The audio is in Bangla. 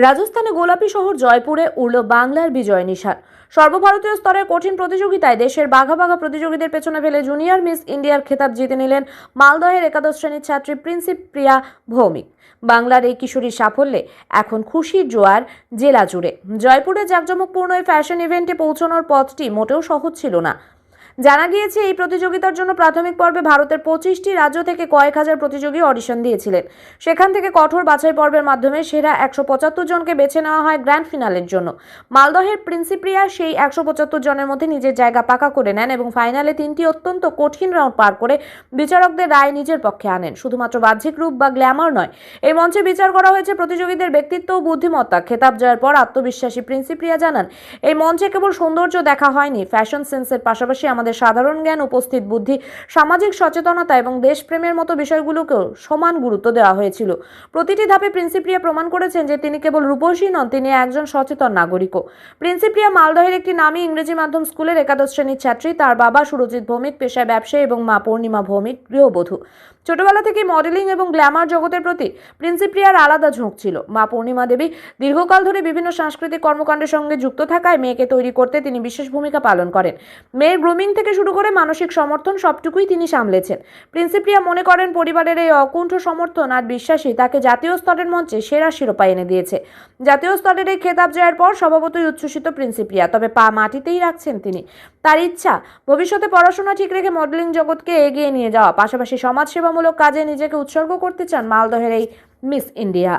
রাজস্থানে গোলাপি শহর জয়পুরে উড়ল বাংলার বিজয় নিশান। সর্বভারতীয় স্তরের কঠিন প্রতিযোগিতায় দেশের বাঘা বাঘা প্রতিযোগীদের পেছনে ফেলে জুনিয়র মিস ইন্ডিয়ার খেতাব জিতে নিলেন মালদহের একাদশ শ্রেণীর ছাত্রী প্রিয়া ভৌমিক। বাংলার এই কিশোরীর সাফল্যে এখন খুশির জোয়ার জেলা জুড়ে। জয়পুরে জাঁকজমকপূর্ণ এই ফ্যাশন ইভেন্টে পৌঁছানোর পথটি মোটেও সহজ ছিল না। জানা গিয়েছে, এই প্রতিযোগিতার জন্য প্রাথমিক পর্বে ভারতের 25টি রাজ্য থেকে কয়েক হাজার প্রতিযোগী অডিশন দিয়েছিলেন। সেখান থেকে কঠোর বাছাই পর্বের মাধ্যমে সেরা 175 জনকে বেছে নেওয়া হয় গ্র্যান্ড ফিনালের জন্য। মালদহের প্রিয়া সেই 175 জনের মধ্যে নিজের জায়গা পাকা করে নেন এবং ফাইনালে 3টি অত্যন্ত কঠিন রাউন্ড পার করে বিচারকদের রায় নিজের পক্ষে আনেন। শুধুমাত্র বাহ্যিক রূপ বা গ্ল্যামার নয়, এই মঞ্চে বিচার করা হয়েছে প্রতিযোগীদের ব্যক্তিত্ব ও বুদ্ধিমত্তা। খেতাব জয়ের পর আত্মবিশ্বাসী প্রিয়া জানান, এই মঞ্চে কেবল সৌন্দর্য দেখা হয়নি, ফ্যাশন সেন্সের পাশাপাশি আমাদের সাধারণ জ্ঞান, উপস্থিত বুদ্ধি, সামাজিক সচেতনতা এবং দেশপ্রেমের মতো বিষয়গুলোকেও সমান গুরুত্ব দেওয়া হয়েছিল। প্রতিটি ধাপে প্রিয়া প্রমাণ করেছেন যে তিনি কেবল রূপসী নন, তিনি একজন সচেতন নাগরিকও। প্রিয়া মালদহের একটি নামী ইংরেজি মাধ্যম স্কুলের একাদশ শ্রেণীর ছাত্রী। তার বাবা সুরজিৎ ভৌমিক পেশায় ব্যবসায়ী এবং মা পূর্ণিমা ভৌমিক গৃহবধূ। ছোটবেলা থেকে মডেলিং এবং গ্ল্যামার জগতের প্রতি প্রিয়ার আলাদা ঝোঁক ছিল। মা পূর্ণিমা দেবী দীর্ঘকাল ধরে বিভিন্ন সাংস্কৃতিক কর্মকাণ্ডের সঙ্গে যুক্ত থাকায় মেয়েকে তৈরি করতে তিনি বিশেষ ভূমিকা পালন করেন। মেয়ের গ্রুমিং থেকে শুরু করে মানসিক সমর্থন সবটুকুই তিনি সামলেছেন। প্রিয়া মনে করেন, পরিবারের এই অকুণ্ঠ সমর্থন আর বিশ্বাসই তাকে জাতীয় স্তরের মঞ্চে সেরা শিরোপা এনে দিয়েছে। জাতীয় স্তরের এই খেতাব জয়ের পর স্বভাবতই উচ্ছ্বসিত প্রিয়া, তবে পা মাটিতেই রাখছেন তিনি। তার ইচ্ছা, ভবিষ্যতে পড়াশোনা ঠিক রেখে মডেলিং জগৎকে এগিয়ে নিয়ে যাওয়া, পাশাপাশি সমাজসেবামূলক কাজে নিজেকে উৎসর্গ করতে চান মালদহের এই মিস ইন্ডিয়া।